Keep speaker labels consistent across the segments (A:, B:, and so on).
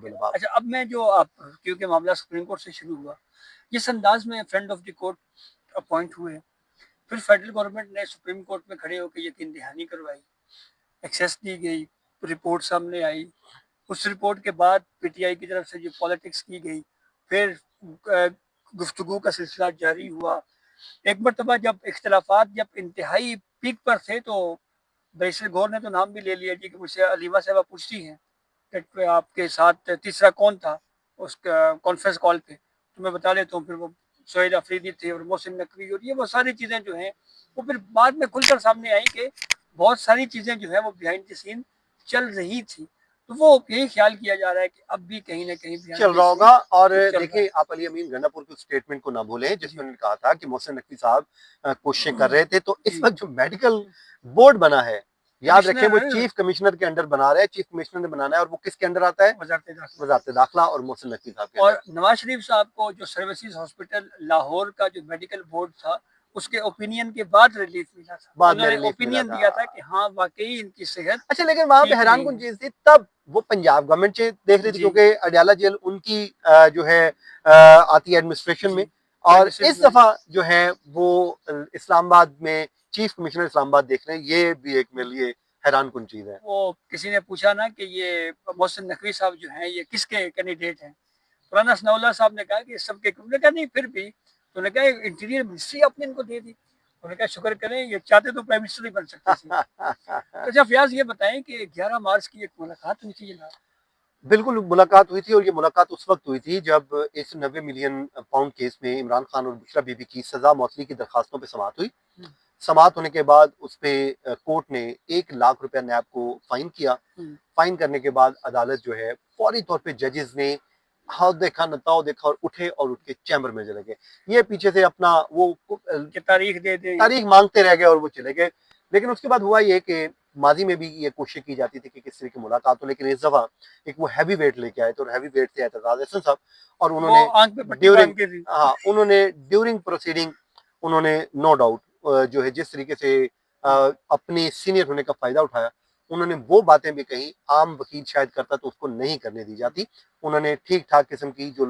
A: धन्यवाद।
B: अच्छा, अब मैं जो आप क्योंकि मामला सुप्रीम कोर्ट से शुरू हुआ, जिस अंदाज में friend of the court appoint हुए, फिर फेडरल गवर्नमेंट ने सुप्रीम कोर्ट में खड़े होकर यकीन दहानी करवाई, एक्सेस दी गई, रिपोर्ट सामने आई, उस रिपोर्ट के बाद पीटीआई की तरफ से जो पॉलिटिक्स की गई, फिर गुफ्तगू का सिलसिला जारी हुआ। एक मरतबा जब इख्तलाफात जब इंतहाई पीक पर थे तो बैरिस्टर गौर ने तो नाम भी ले लिया जी कि मुझसे अलीमा साहबा पूछती हैं कि आपके साथ तीसरा कौन था उस कॉन्फ्रेंस कॉल पे, तो मैं बता देता हूँ। फिर वो सोहेल अफरीदी थे और मोहसिन नकवी, और ये वो सारी चीज़ें जो हैं वो फिर बाद में खुलकर सामने आई कि बहुत सारी चीज़ें जो है वो बिहाइंड द सीन चल रही थी। तो वो यही ख्याल किया जा रहा है कि अब भी कहीं ना कहीं
A: चल
B: बिहाइंड द
A: रहा
B: सीन
A: होगा। और
B: कुछ चल रहा
A: देखिए,
B: है।
A: आप अली अमीन गंडापुर के स्टेटमेंट को ना भूलें जिसमें
B: जी
A: उन्होंने कहा था कि मोहसिन नकवी साहब कोशिशें कर रहे थे। तो इस
B: जी।
A: वक्त जो मेडिकल बोर्ड बना है, याद रखें, वो
B: कमिश्नर
A: चीफ कमिश्नर के अंडर बना रहे हैं, चीफ कमिश्नर ने बनाना है, और वो किसके अंडर आता है?
B: वजारत दाखिला।
A: वजारत दाखिला और मोहसिन नकवी साहब के अंडर।
B: और नवाज शरीफ साहब को जो सर्विसेज हॉस्पिटल लाहौर का जो मेडिकल बोर्ड था, उसके ओपिनियन के बाद रिलीफ मिला था,
A: बाद में
B: उन्होंने
A: रिलीफ मिला
B: ओपिनियन
A: था।
B: दिया था कि हाँ वाकई इनकी सेहत
A: अच्छा, लेकिन वहां पे
B: ठीक
A: हैरान
B: नहीं
A: कुन
B: है।
A: चीज थी, तब वो पंजाब गवर्नमेंट से देख रही थी,
B: जी
A: क्योंकि अडयाला जेल उनकी जो है आती है एडमिनिस्ट्रेशन
B: जी।
A: में। और
B: सर्विसेज
A: इस
B: में।
A: दफा जो है वो इस्लामाबाद में चीफ कमिश्नर इस्लामाबाद देख रहे हैं, ये भी एक मेरे लिए हैरान कुन चीज है।
B: वो किसी ने पूछा ना कि ये मोहसिन नकवी साहब जो हैं ये किसके कैंडिडेट हैं, पुराना सनाउल्लाह साहब ने कहा कि सबके, उन्होंने कहा नहीं फिर भी, तो उन्होंने कहा इंटीरियर मिनिस्ट्री आपने इनको दे दी। उन्होंने कहा शुक्र करें, ये चाहते तो प्राइम मिनिस्टर ही बन सकते थे। तो अच्छा फयाज ये बताएं कि 11 मार्च की एक मुलाकात हुई थी जनाब।
A: बिल्कुल मुलाकात हुई थी, और ये मुलाकात उस वक्त हुई थी जब 190 मिलियन पाउंड केस में इमरान खान और बुशरा बीबी की सजा मौतली की दरखास्तों पर समाअत हुई।
B: हम्म,
A: समाअत होने के बाद उस पे कोर्ट ने 1 लाख रुपया नैब को फाइन किया।
B: हम्म,
A: फाइन करने के बाद अदालत जो है फौरी तौर पे जजेस ने हाँ देखा नताओ देखा और उठे और उठ के चैम्बर में चले गए। ये पीछे से अपना वो
B: कि तारीख दे दे।
A: तारीख मांगते रह गए और वो चले गए। लेकिन उसके बाद हुआ ये कि माजी में भी ये कोशिश की जाती थी कि किस तरह की मुलाकात हो, लेकिन इस दफा एक वो हैवी वेट लेके आए थे, और हैवी वेट थे एतजाज अहसन साहब। और
B: वो
A: उन्होंने
B: आंख पे पट्टी
A: ड्यूरिंग
B: बांध के थी।
A: हाँ उन्होंने ड्यूरिंग प्रोसीडिंग उन्होंने नो डाउट जो है जिस तरीके से अपने सीनियर होने का फायदा उठाया, उन्होंने वो बातें भी कही आम वकील शायद करता तो उसको नहीं करने दी जाती। उन्होंने ठीक ठाक किस्म की जो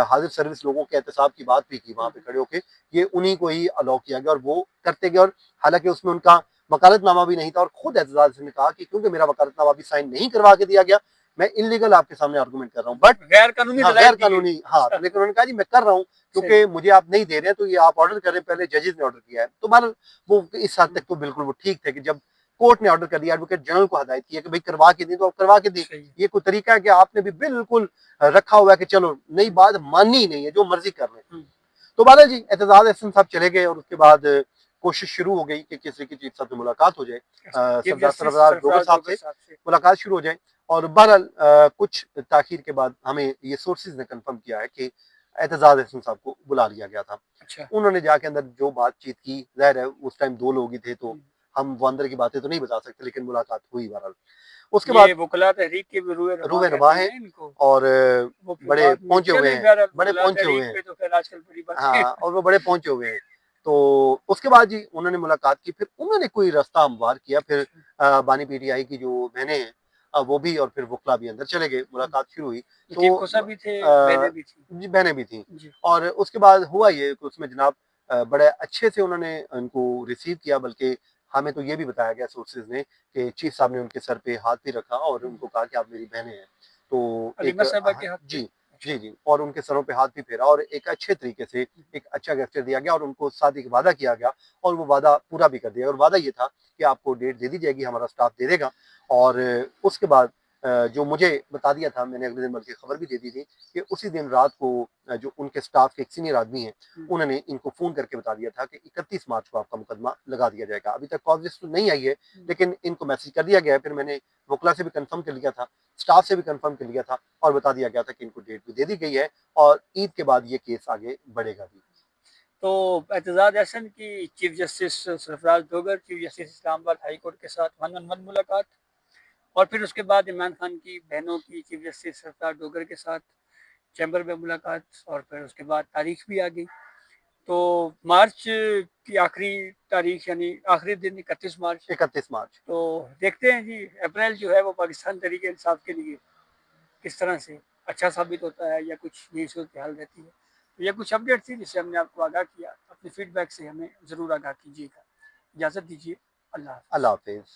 A: हाजिर सर्विस लोगों के एहतसाब की बात भी की वहां पे खड़े होकर, ये उन्हीं को ही अलाउ किया गया और वो करते गए। और हालांकि उसमें उनका वकालतनामा भी नहीं था, और खुद एतजाज ने कहा कि क्योंकि मेरा वकालतनामा भी साइन नहीं करवा के दिया गया, मैं इलीगल आपके सामने आर्गूमेंट कर रहा हूँ। बट
B: गैर कानूनी
A: हाँ
B: दलाइल
A: गैर
B: दी गई।
A: कानूनी, हाँ,
B: अच्छा।
A: लेकिन उन्होंने कहा जी मैं कर रहा हूँ
B: सही।
A: क्योंकि मुझे आप नहीं दे रहे हैं, तो ये आप ऑर्डर कर रहे हैं, पहले जजेस ने ऑर्डर किया है। तो बहरहाल वो इस हद तक तो बिल्कुल वो ठीक थे कि जब कोर्ट ने ऑर्डर कर दिया, एडवोकेट जनरल को हदायत की है कि भाई करवा के दी, तो आप करवा के दी।
B: सही है।
A: ये कोई तरीका है कि आपने भी बिल्कुल रखा हुआ है कि चलो नई बात माननी ही नहीं है, जो मर्जी कर रहे हैं।
B: हम्म,
A: तो बाला जी एतजाज अहसन साहब चले गए, और उसके बाद कोशिश शुरू हो गई कि किसी की चीफ साहब से मुलाकात हो जाए,
B: चीफ
A: सरदार
B: जस्टिस
A: सरफराज डोगर
B: सरफराज
A: साहब
B: डोगर
A: से
B: साहब से।
A: मुलाकात शुरू हो जाए। और बहरहाल कुछ ताखीर के बाद हमें ये सोर्सेज ने कंफर्म किया है कि एतजाज अहसन साहब को बुला लिया गया था।
B: अच्छा।
A: उन्होंने जाके अंदर जो बातचीत की, जाहिर है उस टाइम दो लोग ही थे, तो
B: हम्म,
A: हम वो अंदर की बातें तो नहीं बता सकते, लेकिन मुलाकात हुई बहरहाल। उसके
B: ये
A: बाद
B: वकला तहरीक के भी रूए रमा
A: रूबे नमा
B: कहते
A: हैं,
B: हैं इनको।
A: और
B: वो फिर
A: बड़े
B: बाद में
A: पहुंचे हुए
B: चले,
A: हैं,
B: बहरहाल
A: बड़े
B: वकला
A: पहुंचे हुए
B: तहरीक
A: हैं।
B: पे तो फिर आजकल बड़ी बातें।
A: हाँ, और वो बड़े पहुंचे हुए हैं। तो उसके बाद जी उन्होंने मुलाकात की, फिर उन्होंने कोई रास्ता हमवार किया। फिर
B: अच्छा।
A: बानी पीटीआई की जो बहनें हैं, वो भी और फिर वकला भी अंदर चले गए, मुलाकात शुरू हुई।
B: चीफ
A: तो
B: कोसा भी थे, बहनें
A: अ,
B: भी थी।
A: जी बहनें भी थी।
B: जी।
A: और उसके बाद हुआ ये कि उसमें जनाब बड़े अच्छे से उन्होंने उनको रिसीव किया, बल्कि हमें तो ये भी बताया गया सोर्सेज ने कि चीफ साहब ने उनके सर पे हाथ भी रखा और उनको कहा कि आप मेरी बहनें हैं। तो एक
B: अलीमा साहबा के हाथ पे।
A: जी
B: अच्छा।
A: जी जी, और उनके सरों पे हाथ भी फेरा, और एक अच्छे तरीके से एक अच्छा गेस्चर दिया गया, और उनको साथ एक वादा किया गया, और वो वादा पूरा भी कर दिया। और वादा ये था कि आपको डेट दे दी जाएगी, हमारा स्टाफ दे देगा। और उसके बाद जो मुझे बता दिया था, मैंने अगले दिन बल्कि खबर भी दे दी थी कि उसी दिन रात को जो उनके स्टाफ के एक सीनियर आदमी हैं,
B: हम्म,
A: उन्होंने इनको फोन करके बता दिया था कि 31 मार्च को आपका मुकदमा लगा दिया जाएगा। अभी तक कॉल लिस्ट तो नहीं आई है, लेकिन इनको मैसेज कर दिया गया है। फिर मैंने वकला से भी कंफर्म कर लिया था, स्टाफ से भी कंफर्म कर लिया था, और बता दिया गया था कि इनको डेट भी दे दी गई है, और ईद के बाद ये केस आगे बढ़ेगा भी।
B: तो एतजाज अहसन की chief justice Sarfaraz Dogar, chief justice Islamabad high court के साथ वन ऑन वन मुलाकात, और फिर उसके बाद इमरान खान की बहनों की चीफ जस्टिस सरफराज डोगर के साथ चैम्बर में मुलाकात, और फिर उसके बाद तारीख भी आ गई। तो मार्च की आखिरी तारीख यानी आखिरी दिन 31 मार्च।
A: 31 मार्च।
B: तो देखते हैं जी, अप्रैल जो है वो पाकिस्तान तरीके इंसाफ के लिए किस तरह से अच्छा साबित होता है या कुछ नई सूरत हाल रहती है। तो ये कुछ अपडेट थी जिससे हमने आपको आगाह किया। अपने फीडबैक से हमें ज़रूर आगाह कीजिएगा। इजाज़त दीजिए। अल्लाह हाफ़िज़।
A: अल्लाह हाफिज।